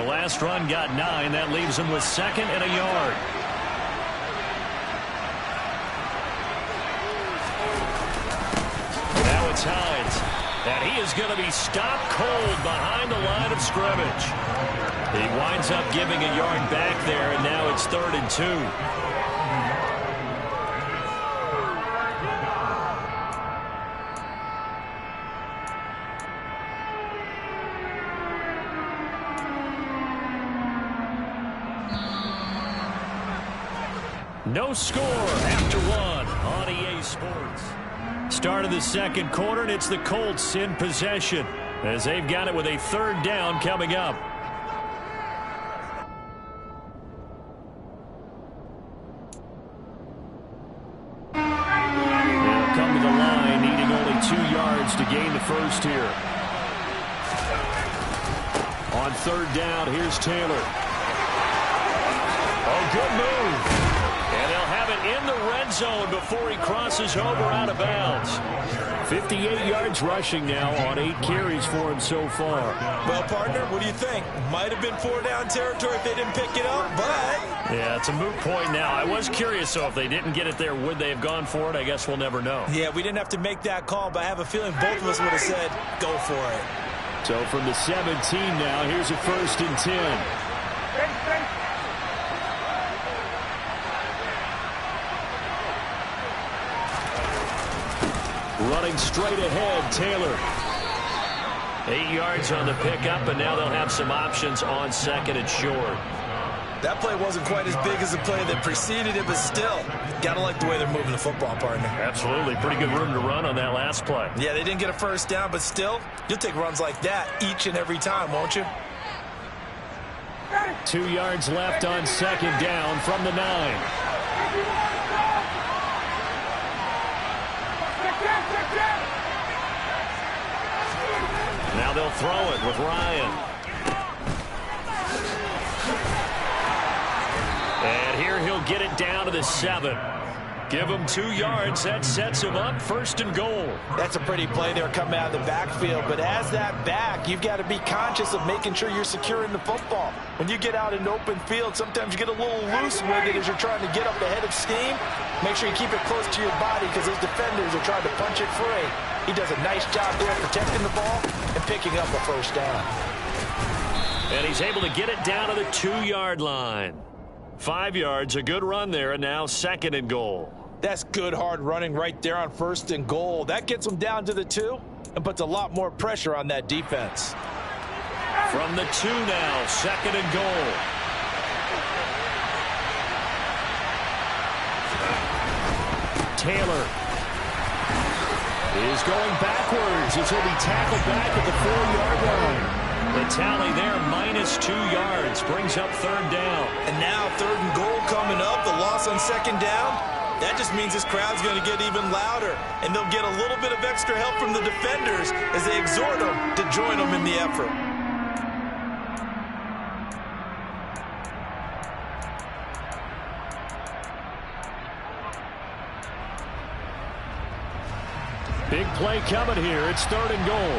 The last run got 9. That leaves him with 2nd and a yard. Now it's Hines. And he is going to be stopped cold behind the line of scrimmage. He winds up giving a yard back there, and now it's 3rd and 2. No score after 1 on EA Sports. Start of the second quarter, and it's the Colts in possession as they've got it with a 3rd down coming up. They'll come to the line, needing only 2 yards to gain the first here. On 3rd down, here's Taylor. Oh, good move. And they'll have it in the red zone before he crosses over out of bounds. 58 yards rushing now on 8 carries for him so far. Well, partner, what do you think? Might have been 4-down territory if they didn't pick it up, but... Yeah, it's a moot point now. I was curious, so if they didn't get it there, would they have gone for it? I guess we'll never know. Yeah, we didn't have to make that call, but I have a feeling both of us would have said, go for it. So from the 17 now, here's a 1st and 10. Running straight ahead, Taylor. 8 yards on the pickup, and now they'll have some options on 2nd and short. That play wasn't quite as big as the play that preceded it, but still, gotta like the way they're moving the football, partner. Absolutely. Pretty good room to run on that last play. Yeah, they didn't get a 1st down, but still, you'll take runs like that each and every time, won't you? 2 yards left on 2nd down from the 9. Now they'll throw it with Ryan. And here he'll get it down to the 7. Give him 2 yards. That sets him up 1st and goal. That's a pretty play there coming out of the backfield. But as that back, you've got to be conscious of making sure you're securing the football. When you get out in open field, sometimes you get a little loose with it as you're trying to get up ahead of steam. Make sure you keep it close to your body because those defenders are trying to punch it free. He does a nice job there protecting the ball and picking up a 1st down. And he's able to get it down to the 2-yard line. 5 yards, a good run there, and now 2nd and goal. That's good hard running right there on 1st and goal. That gets them down to the 2 and puts a lot more pressure on that defense. From the 2 now, 2nd and goal. Taylor is going backwards as he'll be tackled back at the 4-yard line. The tally there, minus 2 yards, brings up 3rd down. And now 3rd and goal coming up, the loss on 2nd down. That just means this crowd's going to get even louder, and they'll get a little bit of extra help from the defenders as they exhort them to join them in the effort. Big play coming here. It's 3rd and goal.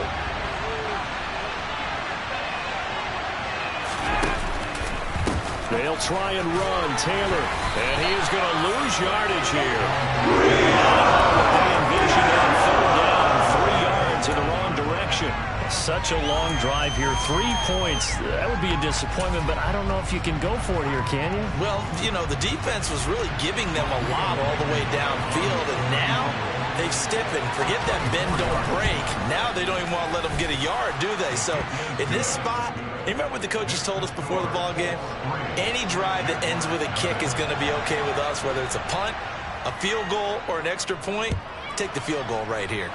They'll try and run. Taylor. And he is going to lose yardage here. They envision on 3rd down, 3 yards in the wrong direction. Such a long drive here. 3 points. That would be a disappointment, but I don't know if you can go for it here, can you? Well, you know, the defense was really giving them a lot all the way downfield, and now they've stiffened. Forget that bend, don't break. Now they don't even want to let them get a yard, do they? So in this spot, you remember what the coaches told us before the ball game? Any drive that ends with a kick is going to be okay with us, whether it's a punt, a field goal, or an extra point. Take the field goal right here.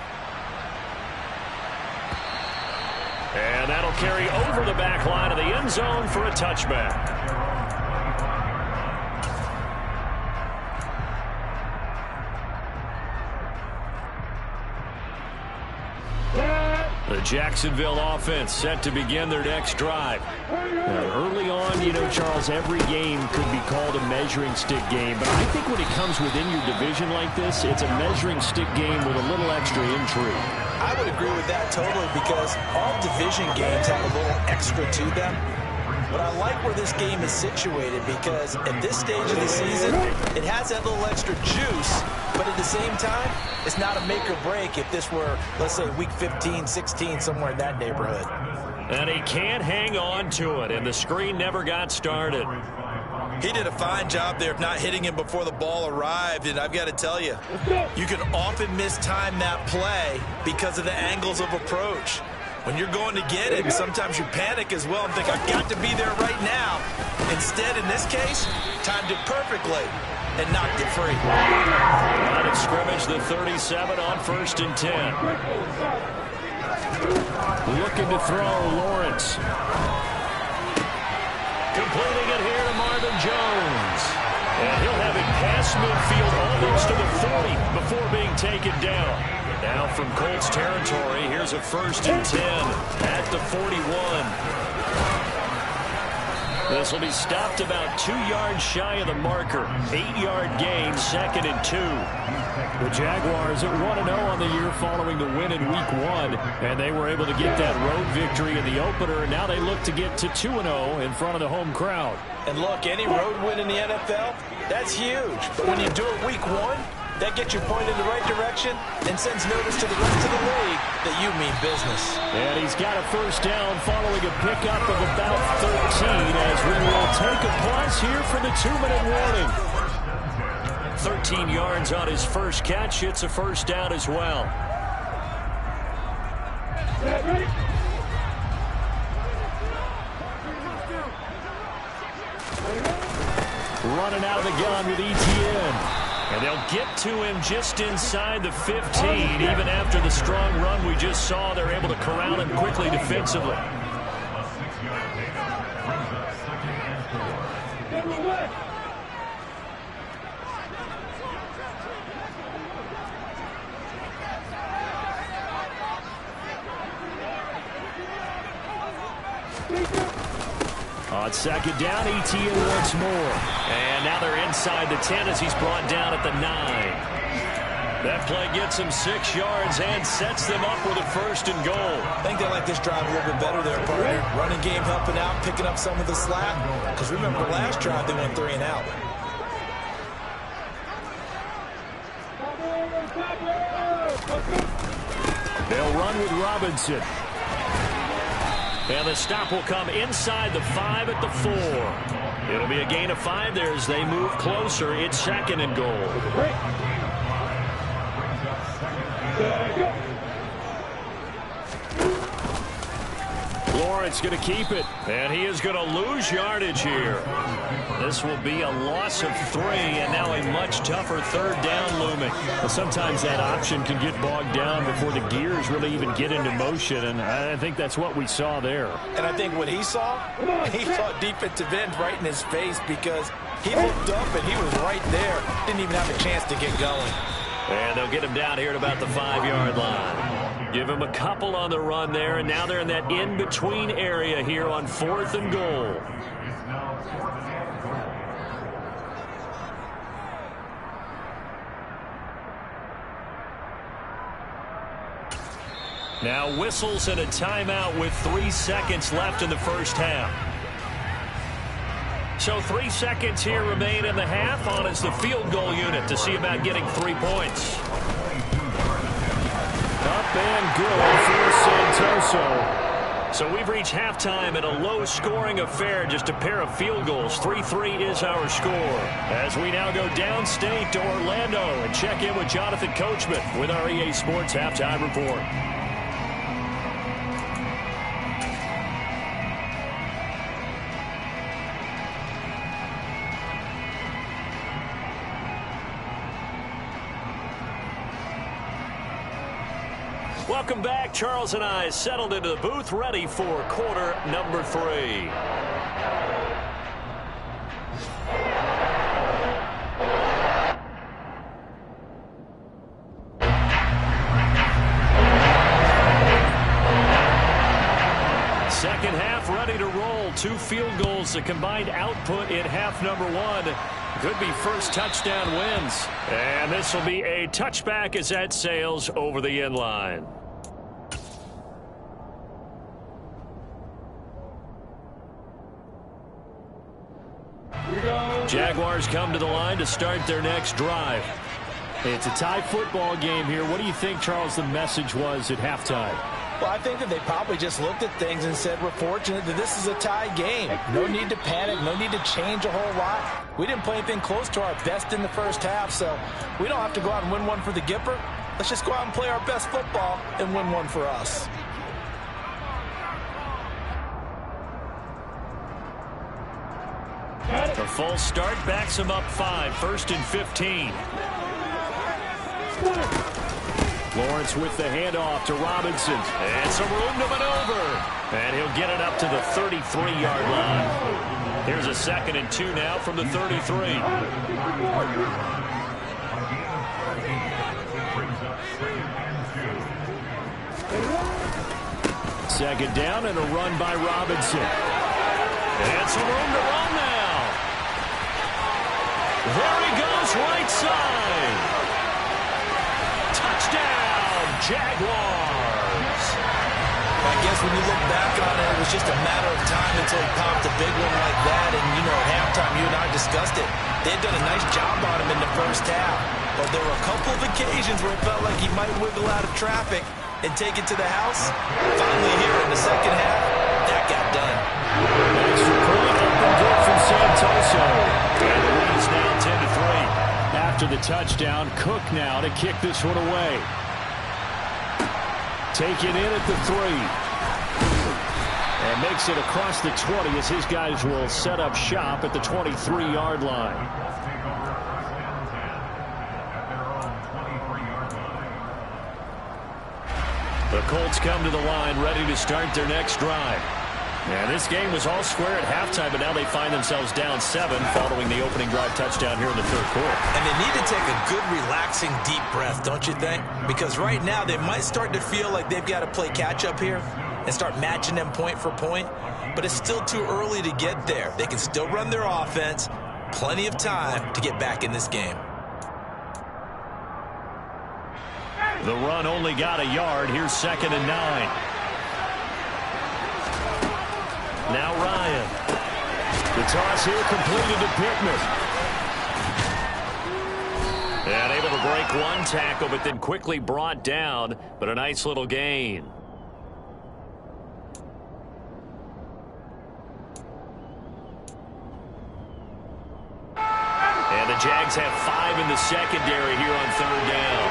And that'll carry over the back line of the end zone for a touchback. The Jacksonville offense set to begin their next drive. Now, early on, you know, Charles, every game could be called a measuring stick game. But I think when it comes within your division like this, it's a measuring stick game with a little extra intrigue. I would agree with that totally because all division games have a little extra to them. But I like where this game is situated because at this stage of the season, it has that little extra juice, but at the same time, it's not a make or break if this were, let's say, week 15, 16, somewhere in that neighborhood. And he can't hang on to it, and the screen never got started. He did a fine job there of not hitting him before the ball arrived, and I've got to tell you, you can often mistime that play because of the angles of approach. When you're going to get it, sometimes you panic as well and think, I've got to be there right now. Instead, in this case, timed it perfectly and knocked it free. Line of scrimmage, the 37 on 1st and 10. Looking to throw, Lawrence. Completing it here to Marvin Jones. And he'll have it past midfield almost to the 40 before being taken down. Now from Colts territory, here's a 1st and 10 at the 41. This will be stopped about 2 yards shy of the marker. 8-yard gain, 2nd and 2. The Jaguars at 1-0 on the year following the win in Week 1, and they were able to get that road victory in the opener, and now they look to get to 2-0 in front of the home crowd. And look, any road win in the NFL, that's huge. But when you do it Week 1, that gets you pointed in the right direction and sends notice to the rest of the league that you mean business. And he's got a 1st down following a pickup of about 13 as we will take a pause here for the 2-minute warning. 13 yards on his first catch. It's a 1st down as well. Running out of the gun with ETN. And they'll get to him just inside the 15. Even after the strong run we just saw, they're able to corral him quickly defensively. On 2nd down, ETN once more. And now they're inside the 10 as he's brought down at the 9. That play gets him 6 yards and sets them up with a 1st and goal. I think they like this drive a little bit better there, partner. Running game helping out, picking up some of the slack. Because remember the last drive, they went 3 and out. They'll run with Robinson. And the stop will come inside the 5 at the 4. It'll be a gain of 5 there as they move closer. It's 2nd and goal. Lawrence going to keep it. And he is going to lose yardage here. This will be a loss of 3, and now a much tougher 3rd down looming. Well, sometimes that option can get bogged down before the gears really even get into motion, and I think that's what we saw there. And I think what he saw defensive end right in his face because he looked up and he was right there. Didn't even have a chance to get going. And they'll get him down here at about the 5-yard line. Give him a couple on the run there, and now they're in that in-between area here on 4th and goal. Now whistles and a timeout with 3 seconds left in the 1st half. So 3 seconds here remain in the half. On is the field goal unit to see about getting 3 points. Up and good for Santoso. So we've reached halftime in a low-scoring affair, just a pair of field goals. 3-3 is our score. As we now go downstate to Orlando and check in with Jonathan Coachman with our EA Sports Halftime Report. Welcome back. Charles and I settled into the booth, ready for quarter number 3. Second half ready to roll. 2 field goals, the combined output in half number 1. Could be first touchdown wins. And this will be a touchback as that sails over the end line. Jaguars come to the line to start their next drive. It's a tie football game here. What do you think, Charles, the message was at halftime? Well, I think that they probably just looked at things and said, we're fortunate that this is a tie game. No need to panic. No need to change a whole lot. We didn't play anything close to our best in the first half, so we don't have to go out and win one for the Kiper. Let's just go out and play our best football and win one for us. A false start backs him up 5, 1st and 15. Lawrence with the handoff to Robinson. And some room to maneuver. And he'll get it up to the 33-yard line. Here's a 2nd and 2 now from the 33. Second down and a run by Robinson. And some room to run now. There he goes, right side. Touchdown, Jaguars. I guess when you look back on it, it was just a matter of time until he popped a big one like that. And, you know, at halftime, you and I discussed it. They had done a nice job on him in the first half. But there were a couple of occasions where it felt like he might wiggle out of traffic and take it to the house. Finally here in the second half, that got done. Extra point up and good from Santoso. And the lead is now 10-3. After the touchdown, Cook now to kick this one away. Taken in at the 3. And makes it across the 20 as his guys will set up shop at the 23-yard line. The Colts come to the line ready to start their next drive. And this game was all square at halftime, but now they find themselves down 7 following the opening drive touchdown here in the third quarter. And they need to take a good, relaxing, deep breath, don't you think? Because right now they might start to feel like they've got to play catch-up here and start matching them point for point. But it's still too early to get there. They can still run their offense. Plenty of time to get back in this game. The run only got a yard. Here's 2nd and 9. Now Ryan. The toss here completed to Pittman. And able to break one tackle, but then quickly brought down. But a nice little gain. And the Jags have 5 in the secondary here on 3rd down.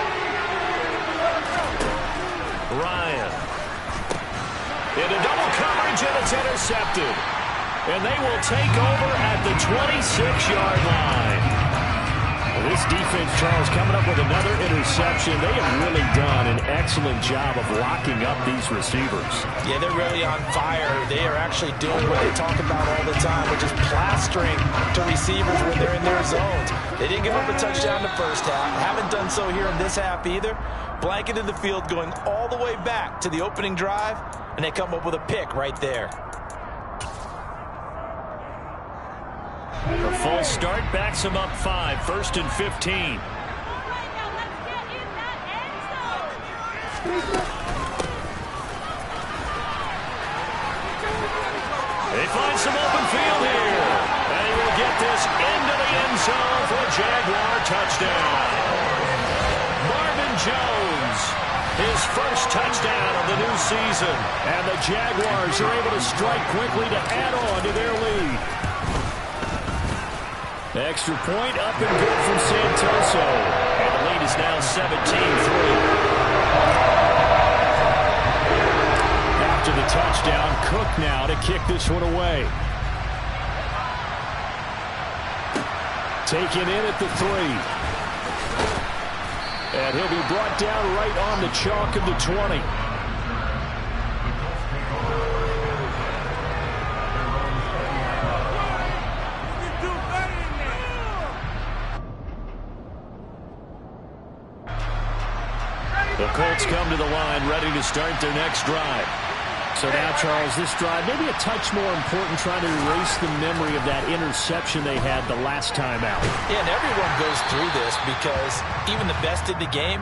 Ryan. Into double coverage, and it's intercepted. And they will take over at the 26-yard line. Well, this defense, Charles, coming up with another interception. They have really done an excellent job of locking up these receivers. Yeah, they're really on fire. They are actually doing what they talk about all the time, which is plastering to receivers when they're in their zones. They didn't give up a touchdown in the first half. Haven't done so here in this half either. Blanketed the field going all the way back to the opening drive, and they come up with a pick right there. A false start backs him up 5, 1st and 15. They find some open field here. And he will get this into the end zone for a Jaguar touchdown. Marvin Jones, his first touchdown of the new season. And the Jaguars are able to strike quickly to add on to their lead. Extra point up and good from Santoso. And the lead is now 17-3. After the touchdown, Cook now to kick this one away. Taken in at the 3. And he'll be brought down right on the chalk of the 20. The Colts come to the line ready to start their next drive. So now, Charles, this drive maybe a touch more important, trying to erase the memory of that interception they had the last time out. Yeah, and everyone goes through this because even the best in the game,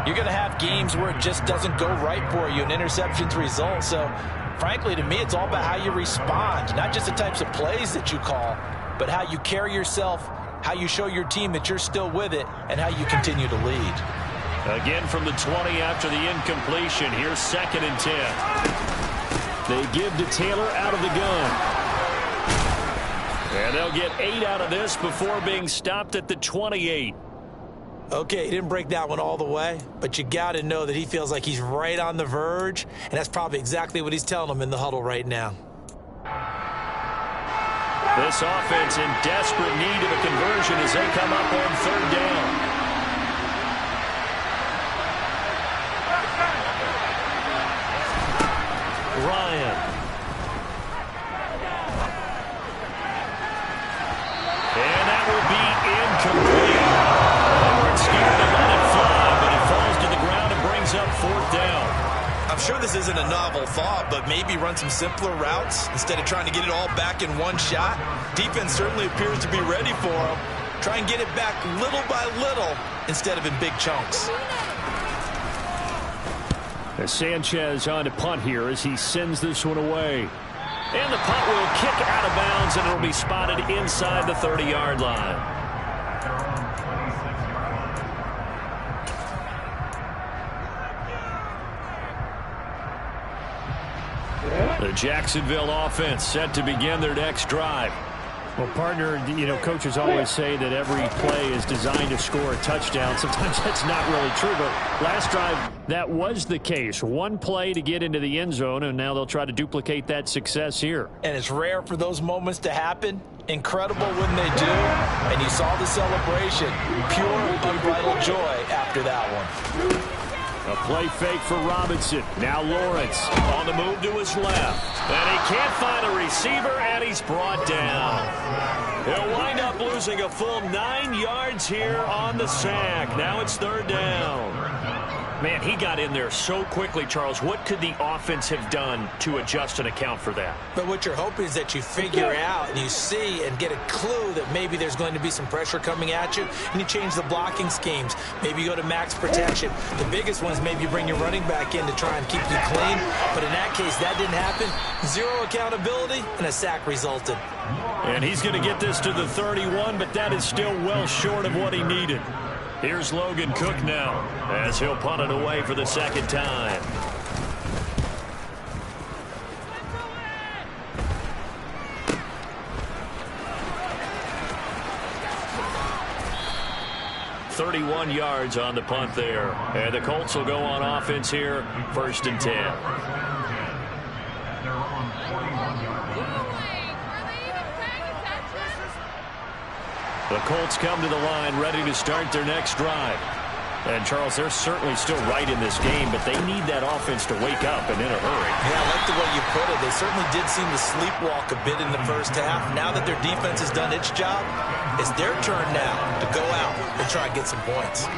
you're going to have games where it just doesn't go right for you and interceptions result. So, frankly, to me, it's all about how you respond, not just the types of plays that you call, but how you carry yourself, how you show your team that you're still with it, and how you continue to lead. Again from the 20 after the incompletion. Here's 2nd and 10. They give to Taylor out of the gun. And they'll get 8 out of this before being stopped at the 28. Okay, he didn't break that one all the way, but you got to know that he feels like he's right on the verge, and that's probably exactly what he's telling them in the huddle right now. This offense in desperate need of a conversion as they come up on 3rd down. Ryan. And that will be incomplete. They weren't scared to let it fly, but it falls to the ground and brings up 4th down. I'm sure this isn't a novel thought, but maybe run some simpler routes instead of trying to get it all back in one shot. Defense certainly appears to be ready for him. Try and get it back little by little instead of in big chunks. As Sanchez on to punt here as he sends this one away. And the punt will kick out of bounds, and it'll be spotted inside the 30-yard line. The Jacksonville offense set to begin their next drive. Well, partner, you know, coaches always say that every play is designed to score a touchdown. Sometimes that's not really true, but last drive, that was the case. One play to get into the end zone, and now they'll try to duplicate that success here. And it's rare for those moments to happen. Incredible when they do. And you saw the celebration. Pure, unbridled joy after that one. A play fake for Robinson. Now Lawrence on the move to his left. And he can't find a receiver, and he's brought down. He'll wind up losing a full 9 yards here on the sack. Now it's 3rd down. Man, he got in there so quickly, Charles. What could the offense have done to adjust and account for that? But what you're hoping is that you figure out and you see and get a clue that maybe there's going to be some pressure coming at you, and you change the blocking schemes. Maybe you go to max protection. The biggest one is maybe you bring your running back in to try and keep you clean. But in that case, that didn't happen. 0 accountability, and a sack resulted. And he's going to get this to the 31, but that is still well short of what he needed. Here's Logan Cook now as he'll punt it away for the 2nd time. .31 yards on the punt there. And the Colts will go on offense here, 1st and 10. The Colts come to the line ready to start their next drive. And, Charles, they're certainly still right in this game, but they need that offense to wake up and in a hurry. Yeah, I like the way you put it. They certainly did seem to sleepwalk a bit in the first half. Now that their defense has done its job, it's their turn now to go out and try and get some points.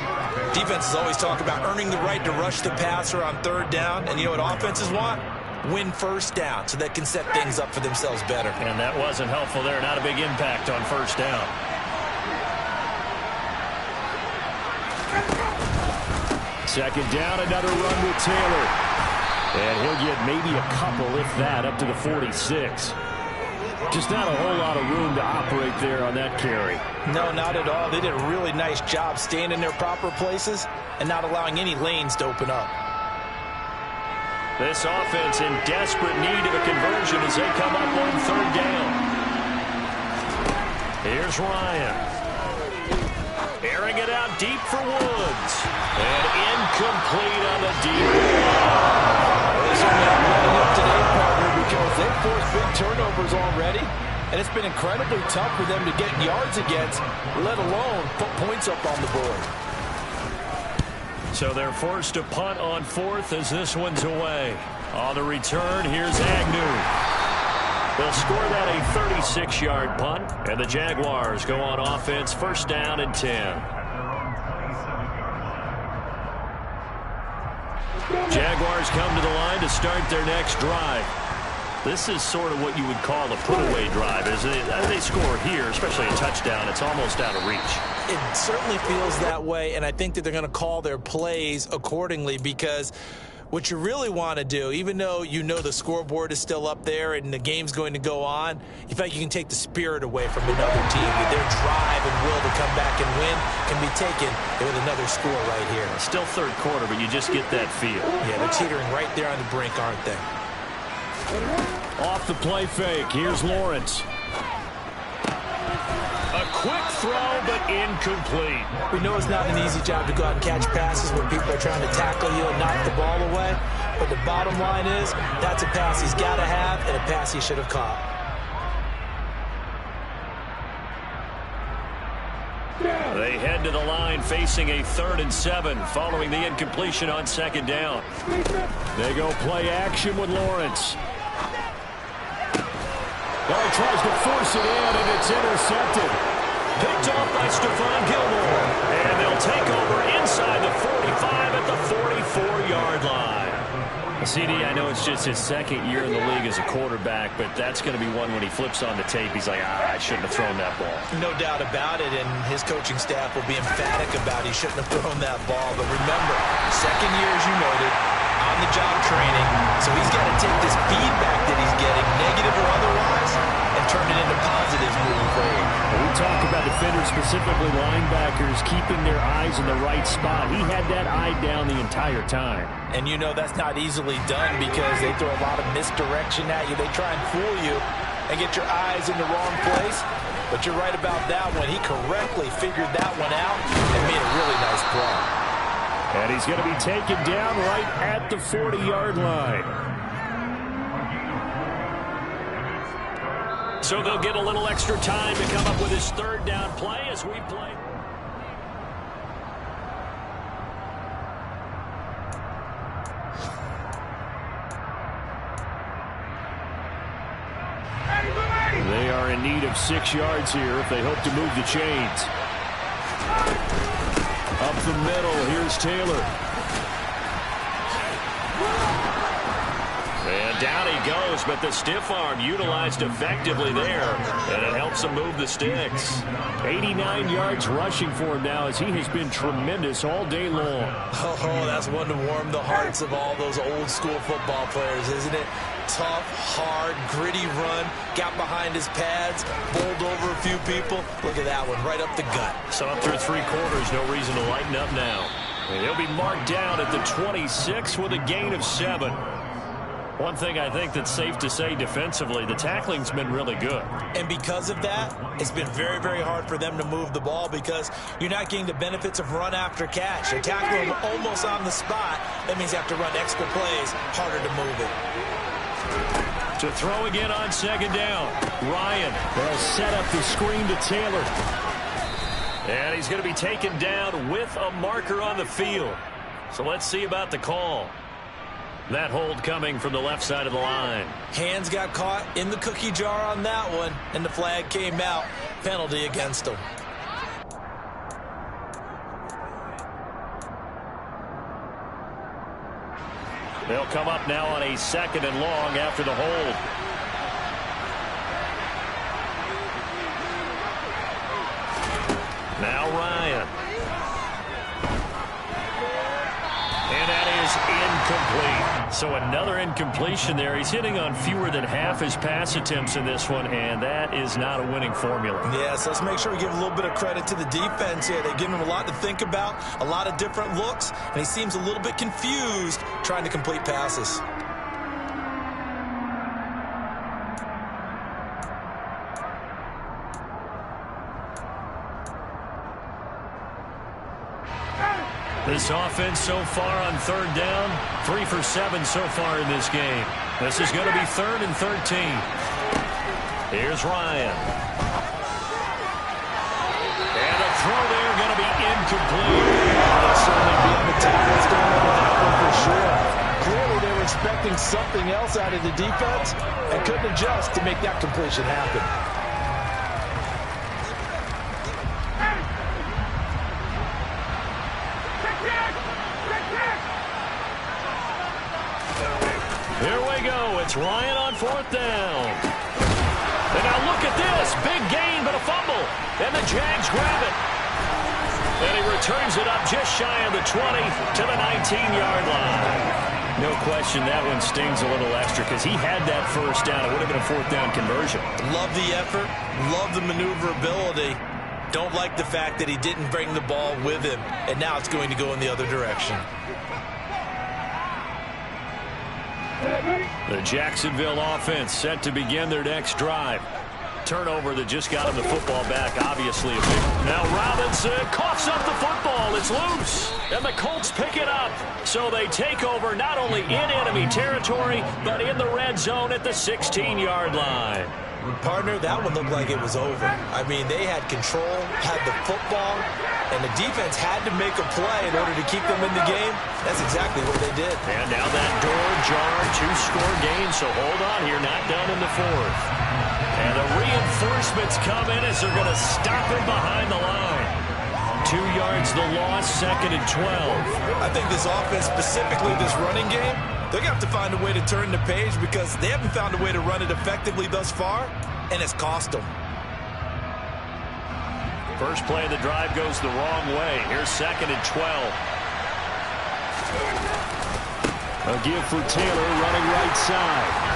Defenses always talk about earning the right to rush the passer on 3rd down. And you know what offenses want? Win 1st down so they can set things up for themselves better. And that wasn't helpful there. Not a big impact on 1st down. Second down, another run with Taylor. And he'll get maybe a couple, if that, up to the 46. Just not a whole lot of room to operate there on that carry. No, not at all. They did a really nice job staying in their proper places and not allowing any lanes to open up. This offense in desperate need of a conversion as they come up on 3rd down. Here's Ryan. Airing it out deep for Woods. And incomplete on the deep ball. They certainly not letting up today, partner, because they've forced big turnovers already. And it's been incredibly tough for them to get yards against, let alone put points up on the board. So they're forced to punt on 4th as this one's away. On the return, here's Agnew. They'll score that a 36-yard punt, and the Jaguars go on offense, 1st down and 10. Jaguars come to the line to start their next drive. This is sort of what you would call a put-away drive, isn't it? As they score here, especially a touchdown, it's almost out of reach. It certainly feels that way, and I think that they're going to call their plays accordingly because what you really want to do, even though you know the scoreboard is still up there and the game's going to go on, you feel like you can take the spirit away from another team. Their drive and will to come back and win can be taken with another score right here. Still third quarter, but you just get that feel. Yeah, they're teetering right there on the brink, aren't they? Off the play fake, here's Lawrence. A quick throw, but incomplete. We know it's not an easy job to go out and catch passes when people are trying to tackle you and knock the ball away. But the bottom line is, that's a pass he's got to have and a pass he should have caught. They head to the line facing a 3rd and 7 following the incompletion on 2nd down. They go play action with Lawrence. Well, he tries to force it in, and it's intercepted. Picked off by Stephon Gilmore. And they'll take over inside the 45 at the 44-yard line. CD, I know it's just his 2nd year in the league as a quarterback, but that's going to be one when he flips on the tape. He's like, I shouldn't have thrown that ball. No doubt about it, and his coaching staff will be emphatic about he shouldn't have thrown that ball. But remember, 2nd year, as you noted, on-the-job training, so he's got to take this feedback that he's getting, negative or otherwise, and turn it into positives moving forward. We talk about defenders, specifically linebackers, keeping their eyes in the right spot. He had that eye down the entire time. And you know that's not easily done because they throw a lot of misdirection at you. They try and fool you and get your eyes in the wrong place. But you're right about that one. He correctly figured that one out and made a really nice play. And he's going to be taken down right at the 40-yard line. So they'll get a little extra time to come up with his 3rd down play as we play. They are in need of 6 yards here if they hope to move the chains. Up the middle, here's Taylor. And down he goes, but the stiff arm utilized effectively there, and it helps him move the sticks. 89 yards rushing for him now as he has been tremendous all day long. Oh, that's one to warm the hearts of all those old school football players, isn't it? Tough, hard, gritty run, got behind his pads, bowled over a few people. Look at that one, right up the gut. So up through 3 quarters, no reason to lighten up now. And he'll be marked down at the 26 with a gain of 7. One thing I think that's safe to say defensively, the tackling's been really good. And because of that, it's been very, very hard for them to move the ball because you're not getting the benefits of run after catch. They tackle him almost on the spot. That means you have to run extra plays, harder to move it. To throw again on 2nd down. Ryan, they'll set up the screen to Taylor. And he's going to be taken down with a marker on the field. So let's see about the call. That hold coming from the left side of the line. Hands got caught in the cookie jar on that one, and the flag came out. Penalty against him. They'll come up now on a 2nd and long after the hold. Now Ryan. And that is incomplete. So another incompletion there. He's hitting on fewer than half his pass attempts in this one, and that is not a winning formula. Yes, let's make sure we give a little bit of credit to the defense here. They've given him a lot to think about, a lot of different looks, and he seems a little bit confused trying to complete passes. This offense so far on 3rd down, 3 for 7 so far in this game. This is going to be 3rd and 13. Here's Ryan. And a throw there going to be incomplete. They'll certainly be on the tackles going on that one for sure. Clearly they were expecting something else out of the defense and couldn't adjust to make that completion happen. Here we go. It's Ryan on 4th down. And now look at this. Big gain, but a fumble. And the Jags grab it. And he returns it up just shy of the 20 to the 19-yard line. No question that one stings a little extra because he had that first down. It would have been a fourth down conversion. Love the effort. Love the maneuverability. Don't like the fact that he didn't bring the ball with him, and now it's going to go in the other direction. The Jacksonville offense set to begin their next drive. Turnover that just got him the football back, obviously. Now Robinson coughs up the football. It's loose. And the Colts pick it up. So they take over not only in enemy territory, but in the red zone at the 16-yard line. Partner, that one looked like it was over. I mean, they had control, had the football, and the defense had to make a play in order to keep them in the game. That's exactly what they did. And now that door jarred, two-score game, so hold on here, not done in the fourth. And the reinforcements come in as they're going to stop him behind the line. 2 yards the loss, 2nd and 12. I think this offense, specifically this running game, they're going to have to find a way to turn the page because they haven't found a way to run it effectively thus far, and it's cost them. First play of the drive goes the wrong way. Here's 2nd and 12. A give for Taylor running right side.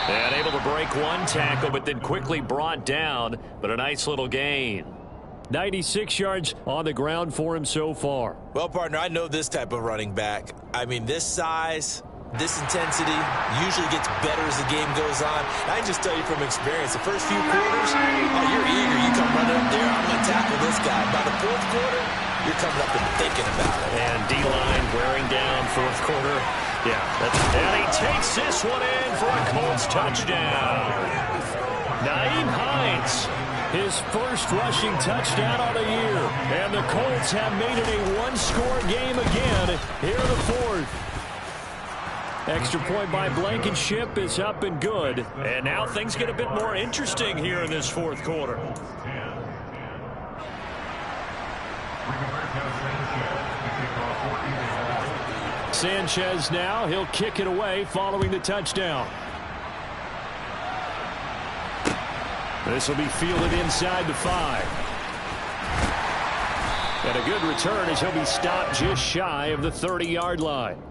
And able to break one tackle, but then quickly brought down. But a nice little gain. 96 yards on the ground for him so far. Well, partner, I know this type of running back. I mean, this size, this intensity usually gets better as the game goes on. I can just tell you from experience, the first few quarters, oh, you're eager. You come running up there, I'm going to tackle this guy. By the fourth quarter, you're coming up and thinking about it. And D-line wearing down fourth quarter. Yeah, and he takes this one in for a Colts touchdown. Nyheim Hines, his first rushing touchdown of the year. And the Colts have made it a one-score game again here in the fourth. Extra point by Blankenship is up and good. And now things get a bit more interesting here in this fourth quarter. Sanchez now, he'll kick it away following the touchdown. This will be fielded inside the 5. And a good return as he'll be stopped just shy of the 30-yard line.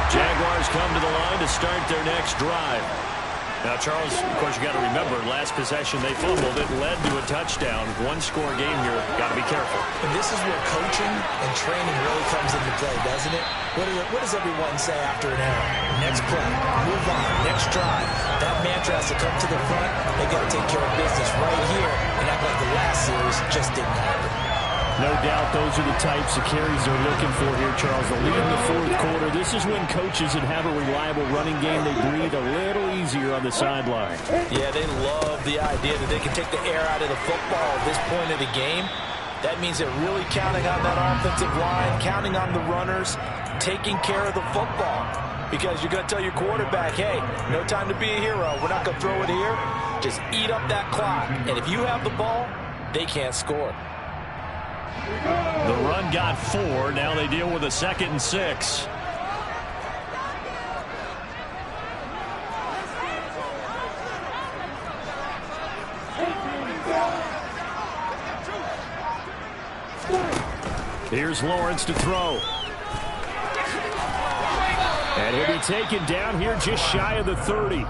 Jaguars come to the line to start their next drive. Now, Charles, of course, you got to remember, last possession they fumbled. It led to a touchdown. One-score game here. Got to be careful. And this is where coaching and training really comes into play, doesn't it? What does everyone say after an error? Next play, move on, next drive. That mantra has to come to the front. They got to take care of business right here and act like the last series just didn't happen. No doubt those are the types of carries they're looking for here, Charles. The lead in the fourth quarter. This is when coaches that have a reliable running game, they breathe a little easier on the sideline. Yeah, they love the idea that they can take the air out of the football at this point of the game. That means they're really counting on that offensive line, counting on the runners, taking care of the football. Because you're going to tell your quarterback, hey, no time to be a hero. We're not going to throw it here. Just eat up that clock. And if you have the ball, they can't score. The run got 4. Now they deal with a 2nd and 6. Here's Lawrence to throw. And he'll be taken down here just shy of the 30.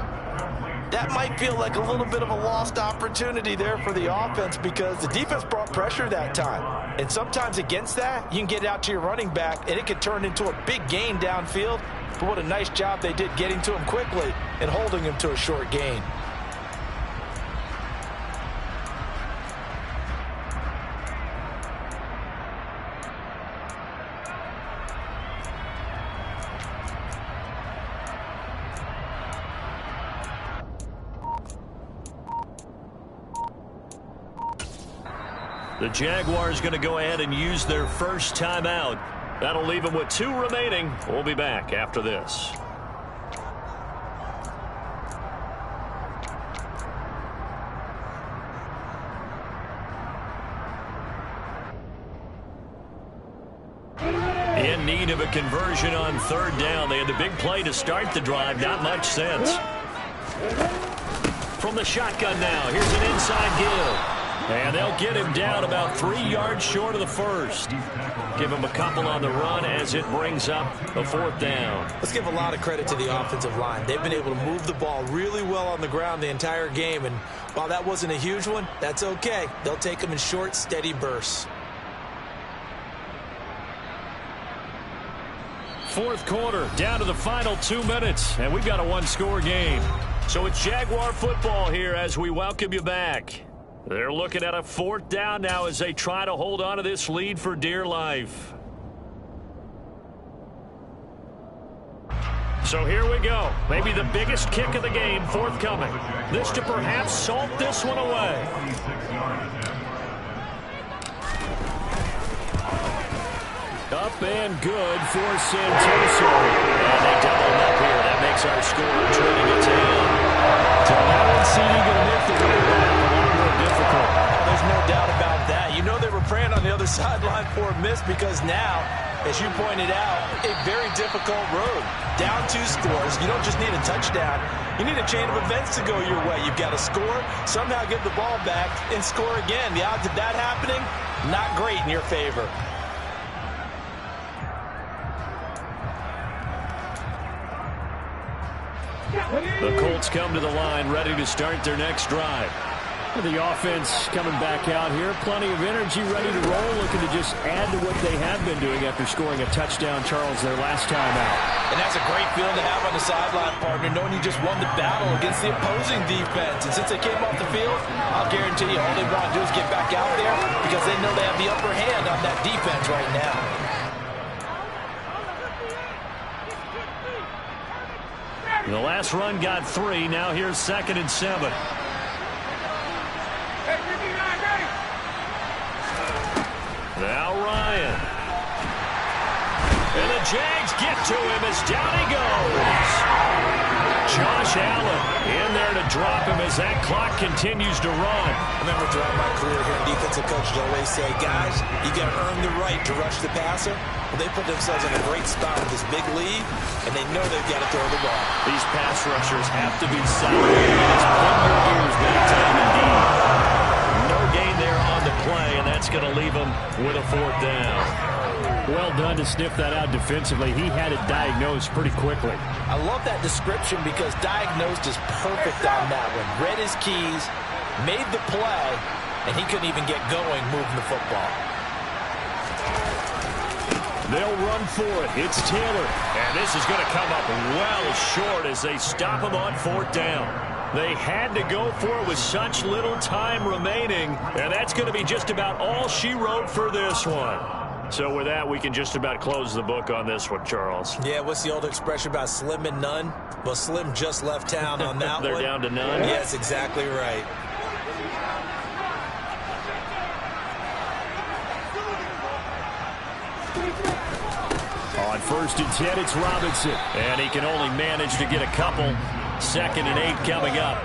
That might feel like a little bit of a lost opportunity there for the offense because the defense brought pressure that time. And sometimes against that, you can get out to your running back, and it could turn into a big gain downfield. But what a nice job they did getting to him quickly and holding him to a short gain. The Jaguars going to go ahead and use their first timeout. That'll leave them with 2 remaining. We'll be back after this. In need of a conversion on 3rd down. They had the big play to start the drive. Not much sense. From the shotgun now. Here's an inside give. And they'll get him down about 3 yards short of the first. Give him a couple on the run as it brings up a 4th down. Let's give a lot of credit to the offensive line. They've been able to move the ball really well on the ground the entire game. And while that wasn't a huge one, that's okay. They'll take them in short, steady bursts. 4th quarter, down to the final 2 minutes, and we've got a 1-score game. So it's Jaguar football here as we welcome you back. They're looking at a 4th down now as they try to hold on to this lead for dear life. So here we go. Maybe the biggest kick of the game forthcoming. This to perhaps salt this one away. Up and good for Santoso. And they double him up here. That makes our score turning it down. So that one seeming going to make the way back a lot more difficult. There's no doubt about that. You know they were praying on the other sideline for a miss because now, as you pointed out, a very difficult road. Down 2 scores. You don't just need a touchdown. You need a chain of events to go your way. You've got to score, somehow give the ball back, and score again. The odds of that happening, not great in your favor. The Colts come to the line, ready to start their next drive. The offense coming back out here. Plenty of energy, ready to roll, looking to just add to what they have been doing after scoring a touchdown, Charles, their last time out. And that's a great feeling to have on the sideline, partner, knowing you just won the battle against the opposing defense. And since they came off the field, I'll guarantee you all they want to do is get back out there because they know they have the upper hand on that defense right now. The last run got 3. Now here's 2nd and 7. Now Ryan. And the Jags get to him as down he goes. Josh Allen in there to drop him as that clock continues to run. I remember throughout my career here, defensive coaches always say, guys, you got to earn the right to rush the passer. Well, they put themselves in a great spot with this big lead, and they know they've got to throw the ball. These pass rushers have to be solid. It's pin your ears big time indeed. No gain there on the play, and that's going to leave them with a 4th down. Well done to sniff that out defensively. He had it diagnosed pretty quickly. I love that description because diagnosed is perfect on that one. Read his keys, made the play, and he couldn't even get going moving the football. They'll run for it. It's Taylor. And this is going to come up well short as they stop him on 4th down. They had to go for it with such little time remaining. And that's going to be just about all she wrote for this one. So with that, we can just about close the book on this one, Charles. Yeah, what's the old expression about slim and none? Well, Slim just left town on that They're one. down to none? Yes, exactly right. On 1st and 10, it's Robinson. And he can only manage to get a couple. 2nd and 8 coming up.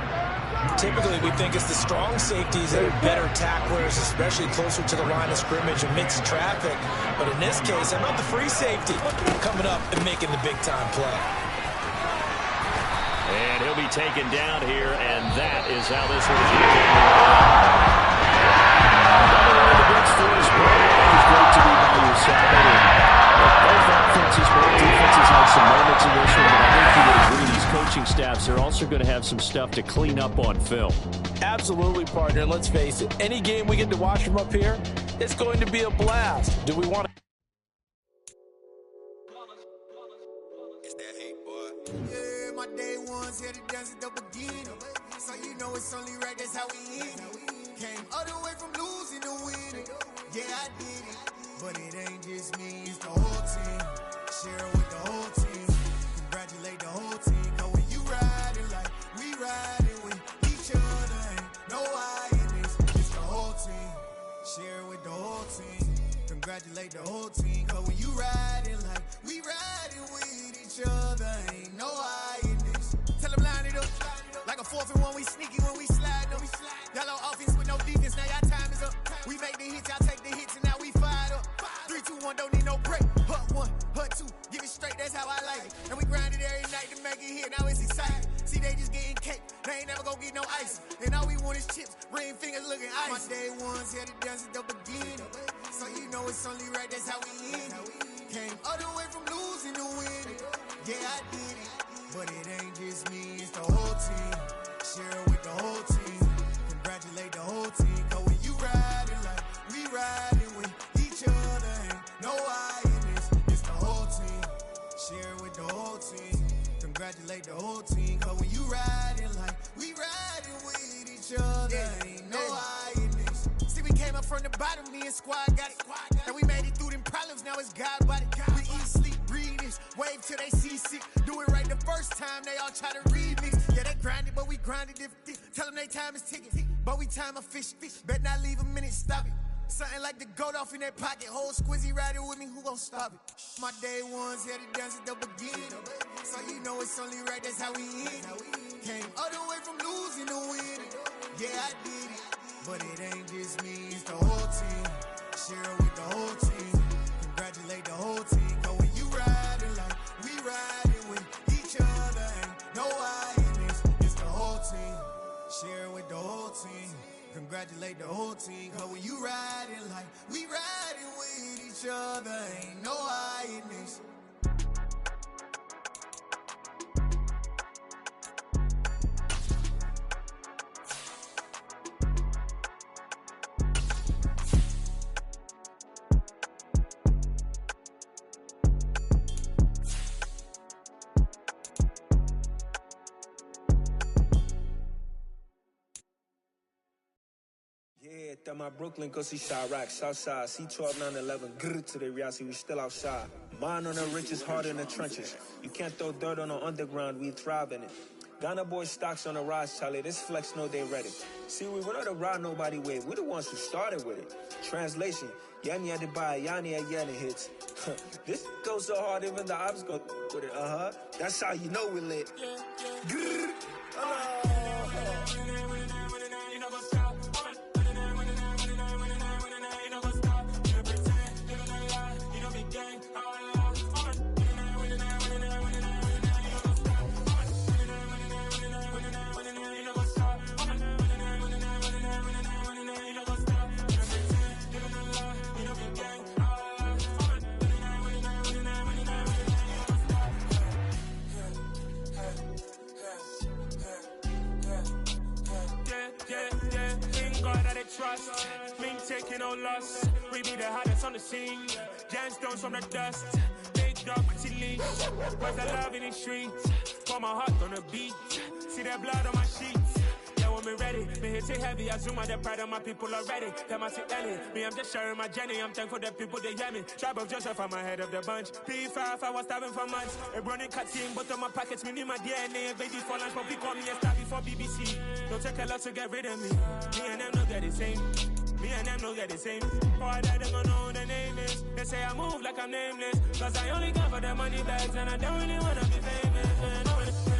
Typically, we think it's the strong safeties that are better tacklers, especially closer to the line of scrimmage amidst traffic. But in this case, how about the free safety coming up and making the big-time play? And he'll be taken down here, and that is how this one is going to go. Another one of the big stories, it's great to be by your side. Both offenses, both defenses had some moments in this one, but I think you would agree these coaching staffs are also going to have some stuff to clean up on film. Absolutely, partner. And let's face it, any game we get to watch from up here, it's going to be a blast. Do we want to? It's that hate, boy. Yeah, my day ones here to dance at the beginning. So you know it's only right, that's how we eat. Came all the way from losing to winning. Yeah, I did it. But it ain't just me, it's the whole team. Share with the whole team. Congratulate the whole team. Cause when you riding like we riding with each other, ain't no I in this. It's the whole team. Share with the whole team. Congratulate the whole team. Cause when you riding like we riding with each other, ain't no I in this. Tell them line it up. Like a 4th and 1, we sneaky when we slide them. Y'all on offense with no defense, now y'all time is up. We make the hits, y'all take the hits, and now we fired up. 3, 2, 1, don't need no break. Hut 1, hut 2, give it straight, that's how I like it. And we grind it every night to make it hit, now it's exciting. See they just getting cake. They ain't never gon' get no ice. And all we want is chips, ring fingers looking ice. My day ones here to dance at the beginning. So you know it's only right, that's how we end it. Came all the way from losing to winning. Yeah, I did it. But it ain't just me, it's the whole team. Share it with the whole team. Congratulate the whole team. Cause when you riding like we riding with each other, ain't no I in this. It's the whole team. Share it with the whole team. Congratulate the whole team. Cause when you riding like we riding with each other, ain't no I in this. See, we came up from the bottom, me and squad got it. And we made it through them problems, now it's God body. We eat, sleep, breathe this, wave till they see sick. Do it right the first time, they all try to remix. Yeah, they grinded, but we grinded different. Tell them they time is ticking, but we time a fish. Bet not leave a minute, stop it. Something like the goat off in that pocket. Whole squizzy riding with me, who gon' stop it? My day ones here to dance at the beginning. So you know it's only right, that's how we end it. Came all the way from losing to winning. Yeah, I did it. But it ain't just me, it's the whole team. Share it with the whole team. Congratulate the whole team. Cause when you riding like we riding with each other, ain't no I in this. It's the whole team. Share it with the whole team. Congratulate the whole team. Cause when you riding like we riding with each other, ain't no I in this. Yeah, that my Brooklyn, go see Chirac, Southside, C12, 911, grrr to the reality, we still outside. Mine on the richest, heart in the trenches. You can't throw dirt on the underground, we thrive in it. Ghana boys stocks on the rise, Charlie, this flex know they ready. See, we not to ride nobody with, we the ones who started with it. Translation, Yanni had to buy, Yanni had Yanni hits. This goes so hard, even the ops go with it, That's how you know we lit. Grrr, trust, Ming taking no loss. We be the hottest on the scene. Gemstones from the dust. Big dog, pretty leash. Where's the love in the streets? Pour my heart on the beat. See that blood on my sheets. Yeah, when me ready, me hit it heavy. I zoom out the pride of my people already. Them I see Ellie. Me, I'm just sharing my journey. I'm thankful that people they hear me. Tribe of Joseph, I'm ahead of the bunch. P5, I was starving for months. A running cutting, but on my pockets, me need my DNA. Baby for lunch, but we call me a star before BBC. Don't take a lot to get rid of me. Me and them know they're the same. Me and them know they're the same. All that them gonna know who the name is. They say I move like I'm nameless. Cause I only come for the money bags and I don't really wanna be famous.